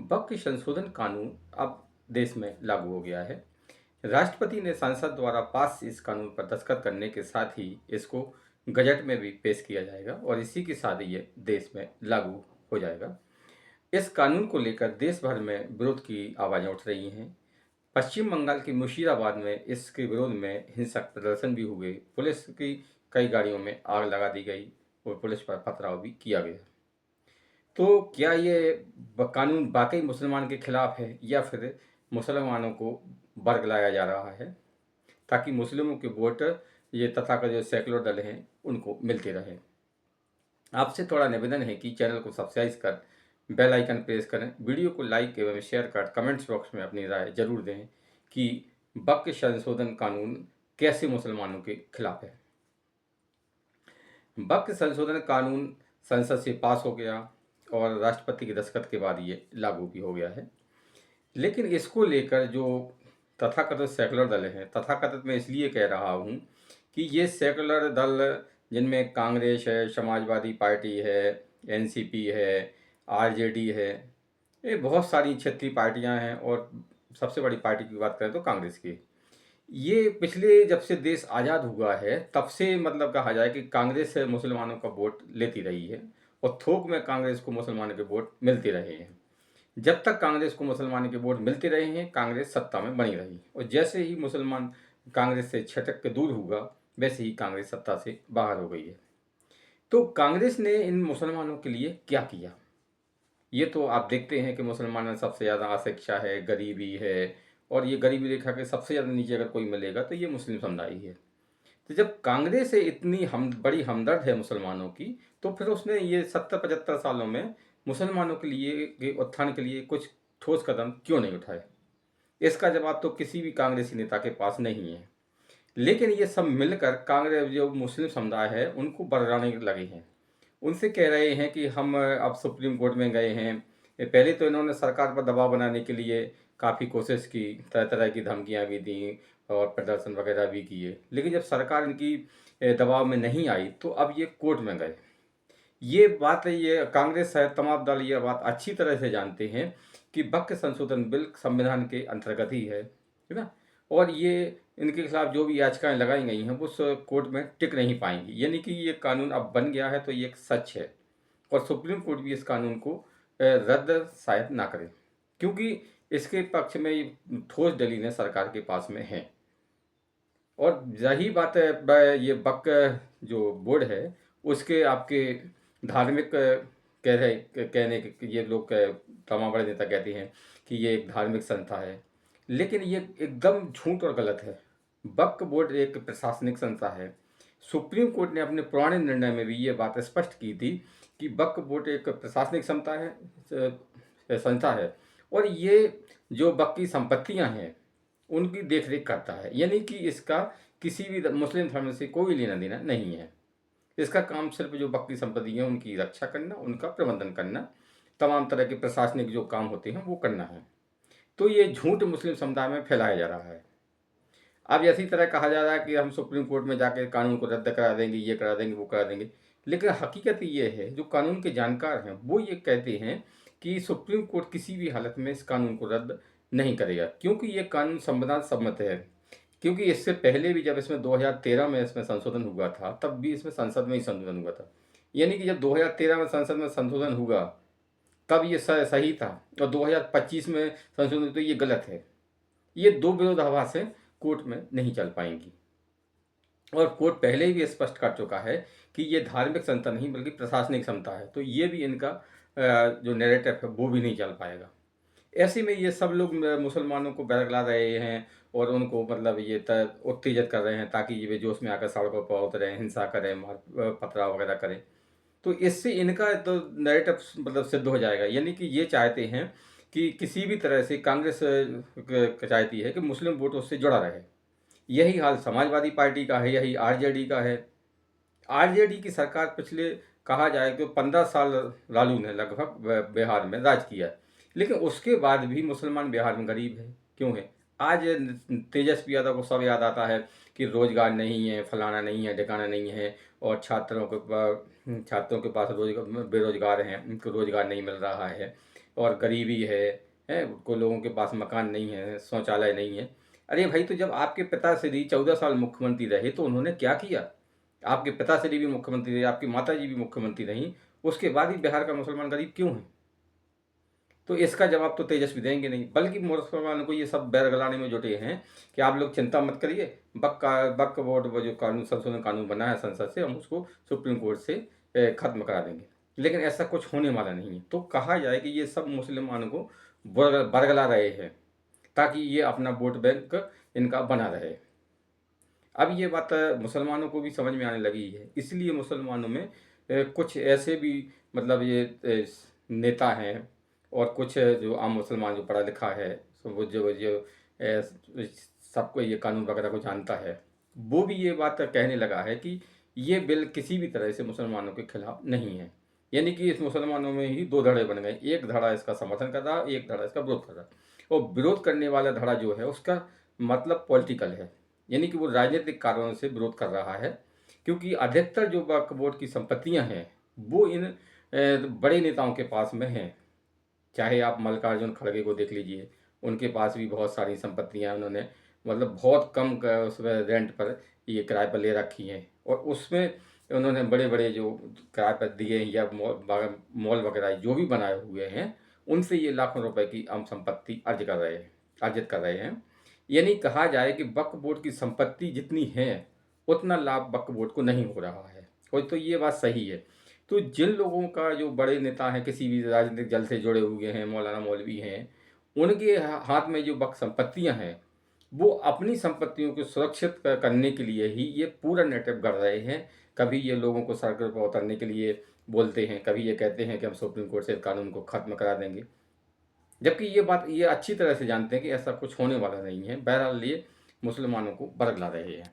वक्फ संशोधन कानून अब देश में लागू हो गया है। राष्ट्रपति ने संसद द्वारा पास इस कानून पर दस्तखत करने के साथ ही इसको गजट में भी पेश किया जाएगा और इसी के साथ ही ये देश में लागू हो जाएगा। इस कानून को लेकर देश भर में विरोध की आवाज़ें उठ रही हैं। पश्चिम बंगाल के मुर्शिदाबाद में इसके विरोध में हिंसक प्रदर्शन भी हुए। पुलिस की कई गाड़ियों में आग लगा दी गई और पुलिस पर पथराव भी किया गया। तो क्या ये कानून वाकई मुसलमान के खिलाफ है या फिर मुसलमानों को बरगलाया जा रहा है ताकि मुस्लिमों के वोट ये तथाकथित जो सेकुलर दल हैं उनको मिलते रहे। आपसे थोड़ा निवेदन है कि चैनल को सब्सक्राइब कर बेल आइकन प्रेस करें, वीडियो को लाइक एवं शेयर कर कमेंट्स बॉक्स में अपनी राय जरूर दें कि वक्फ संशोधन कानून कैसे मुसलमानों के खिलाफ है। वक्फ संशोधन कानून संसद से पास हो गया और राष्ट्रपति के दस्तखत के बाद ये लागू भी हो गया है। लेकिन इसको लेकर जो तथाकथित सेकुलर दल हैं, तथाकथित मैं इसलिए कह रहा हूँ कि ये सेकुलर दल जिनमें कांग्रेस है, समाजवादी पार्टी है, एनसीपी है, आरजेडी है, ये बहुत सारी क्षेत्रीय पार्टियां हैं और सबसे बड़ी पार्टी की बात करें तो कांग्रेस की। ये पिछले जब से देश आज़ाद हुआ है तब से मतलब कहा जाए कि कांग्रेस मुसलमानों का वोट लेती रही है और थोक में कांग्रेस को मुसलमानों के वोट मिलते रहे हैं। जब तक कांग्रेस को मुसलमानों के वोट मिलते रहे हैं कांग्रेस सत्ता में बनी रही और जैसे ही मुसलमान कांग्रेस से छटक के दूर हुआ वैसे ही कांग्रेस सत्ता से बाहर हो गई है। तो कांग्रेस ने इन मुसलमानों के लिए क्या किया, ये तो आप देखते हैं कि मुसलमानों में सबसे ज़्यादा अशिक्षा है, गरीबी है और ये गरीबी रेखा के सबसे ज़्यादा नीचे अगर कोई मिलेगा तो ये मुस्लिम समुदाय ही है। तो जब कांग्रेस है इतनी बड़ी हमदर्द है मुसलमानों की, तो फिर उसने ये 70-75 सालों में मुसलमानों के लिए के उत्थान के लिए कुछ ठोस कदम क्यों नहीं उठाए? इसका जवाब तो किसी भी कांग्रेसी नेता के पास नहीं है। लेकिन ये सब मिलकर कांग्रेस जो मुस्लिम समुदाय है उनको बरगलाने लगे हैं। उनसे कह रहे हैं कि हम अब सुप्रीम कोर्ट में गए हैं। पहले तो इन्होंने सरकार पर दबाव बनाने के लिए काफ़ी कोशिश की, तरह तरह की धमकियां भी दी और प्रदर्शन वगैरह भी किए, लेकिन जब सरकार इनकी दबाव में नहीं आई तो अब ये कोर्ट में गए। ये बात ये कांग्रेस है, तमाम दल ये बात अच्छी तरह से जानते हैं कि वक्फ संशोधन बिल संविधान के अंतर्गत ही है ना। और ये इनके खिलाफ जो भी याचिकाएं लगाई गई हैं वो उस कोर्ट में टिक नहीं पाएंगी, यानी कि ये कानून अब बन गया है तो ये एक सच है और सुप्रीम कोर्ट भी इस कानून को रद्द शायद ना करे, क्योंकि इसके पक्ष में ठोस दलीलें सरकार के पास में हैं। और रही बात है ये वक्फ जो बोर्ड है उसके आपके धार्मिक कहने के ये लोग तमाम बड़े नेता कहते हैं कि ये एक धार्मिक संस्था है, लेकिन ये एकदम झूठ और गलत है। वक्फ बोर्ड एक प्रशासनिक संस्था है। सुप्रीम कोर्ट ने अपने पुराने निर्णय में भी ये बात स्पष्ट की थी कि वक्फ बोर्ड एक प्रशासनिक संस्था है और ये जो वक्फ की संपत्तियां हैं उनकी देखरेख करता है, यानी कि इसका किसी भी मुस्लिम धर्म से कोई लेना देना नहीं है। इसका काम सिर्फ जो वक्फ की संपत्ति है उनकी रक्षा करना, उनका प्रबंधन करना, तमाम तरह के प्रशासनिक जो काम होते हैं वो करना है। तो ये झूठ मुस्लिम समुदाय में फैलाया जा रहा है। अब इसी तरह कहा जा रहा है कि हम सुप्रीम कोर्ट में जाकर कानून को रद्द करा देंगे, ये करा देंगे, वो करा देंगे, लेकिन हकीकत ये है जो कानून के जानकार हैं वो ये कहते हैं कि सुप्रीम कोर्ट किसी भी हालत में इस कानून को रद्द नहीं करेगा, क्योंकि ये कानून संविधान सम्मत है। क्योंकि इससे पहले भी जब इसमें 2013 में इसमें संशोधन हुआ था तब भी इसमें संसद में ही संशोधन हुआ था, यानी कि जब 2013 में संसद में संशोधन हुआ तब ये सही था और 2025 में संशोधन तो ये गलत है। ये दो विरोधाभास कोर्ट में नहीं चल पाएंगी और कोर्ट पहले ही भी स्पष्ट कर चुका है कि ये धार्मिक संस्था नहीं बल्कि प्रशासनिक संस्था है, तो ये भी इनका जो नैरेटिव है वो भी नहीं चल पाएगा। ऐसे में ये सब लोग मुसलमानों को बरगला रहे हैं और उनको मतलब ये उत्तेजित कर रहे हैं ताकि ये बेजोश में आकर सड़कों पर उतरें, हिंसा करें, मार पथराव वगैरह करें। तो इससे इनका तो नैरेटिव मतलब सिद्ध हो जाएगा, यानी कि ये चाहते हैं कि किसी भी तरह से कांग्रेस चाहती है कि मुस्लिम वोट उससे जुड़ा रहे। यही हाल समाजवादी पार्टी का है, यही आरजेडी का है। आरजेडी की सरकार पिछले कहा जाए तो 15 साल लालू ने लगभग बिहार में राज किया, लेकिन उसके बाद भी मुसलमान बिहार में गरीब है। क्यों है? आज तेजस्वी यादव को सब याद आता है कि रोजगार नहीं है, फलाना नहीं है, ठिकाना नहीं है और छात्रों के पास रोजगार बेरोजगार हैं, उनको रोजगार नहीं मिल रहा है। और गरीबी है, को लोगों के पास मकान नहीं है, शौचालय नहीं है। अरे भाई, तो जब आपके पिताश्री 14 साल मुख्यमंत्री रहे तो उन्होंने क्या किया? आपके पिताश्री भी मुख्यमंत्री रहे, आपकी माताजी भी मुख्यमंत्री रहीं, उसके बाद ही बिहार का मुसलमान गरीब क्यों है? तो इसका जवाब तो तेजस्वी देंगे नहीं, बल्कि मुसलमानों को ये सब बैर गलाने में जुटे हैं कि आप लोग चिंता मत करिए, वक्फ बोर्ड वो जो कानून, संशोधन कानून बना है संसद से, हम उसको सुप्रीम कोर्ट से खत्म करा देंगे। लेकिन ऐसा कुछ होने वाला नहीं है। तो कहा जाए कि ये सब मुसलमानों को बरगला रहे हैं ताकि ये अपना वोट बैंक इनका बना रहे। अब ये बात मुसलमानों को भी समझ में आने लगी है, इसलिए मुसलमानों में कुछ ऐसे भी, मतलब ये नेता हैं और कुछ जो आम मुसलमान जो पढ़ा लिखा है, सो वो जो सबको ये कानून वगैरह को जानता है, वो भी ये बात कहने लगा है कि ये बिल किसी भी तरह से मुसलमानों के खिलाफ नहीं है। यानी कि इस मुसलमानों में ही दो धड़े बन गए, एक धड़ा इसका समर्थन कर रहा है, एक धड़ा इसका विरोध कर रहा है। और विरोध करने वाला धड़ा जो है उसका मतलब पॉलिटिकल है, यानी कि वो राजनीतिक कारणों से विरोध कर रहा है, क्योंकि अधिकतर जो वक्फ बोर्ड की संपत्तियां हैं वो इन बड़े नेताओं के पास में हैं। चाहे आप मल्लिकार्जुन खड़गे को देख लीजिए, उनके पास भी बहुत सारी संपत्तियां उन्होंने, मतलब बहुत कम उसमें रेंट पर, ये किराए पर ले रखी हैं, और उसमें उन्होंने बड़े बड़े जो किराए पर दिए हैं या मॉल वगैरह जो भी बनाए हुए हैं, उनसे ये लाखों रुपए की आम संपत्ति अर्जित कर रहे हैं। यानी कहा जाए कि वक्फ बोर्ड की संपत्ति जितनी है उतना लाभ वक्फ बोर्ड को नहीं हो रहा है। और तो ये बात सही है। तो जिन लोगों का, जो बड़े नेता हैं, किसी भी राजनीतिक दल से जुड़े हुए हैं, मौलाना मौलवी हैं, उनके हाथ में जो वक्फ संपत्तियां हैं, वो अपनी संपत्तियों को सुरक्षित करने के लिए ही ये पूरा नेटवर्क कर रहे हैं। कभी ये लोगों को सड़क पर उतरने के लिए बोलते हैं, कभी ये कहते हैं कि हम सुप्रीम कोर्ट से कानून को खत्म करा देंगे, जबकि ये बात ये अच्छी तरह से जानते हैं कि ऐसा कुछ होने वाला नहीं है। बहरहाल ये मुसलमानों को बरगला रहे हैं।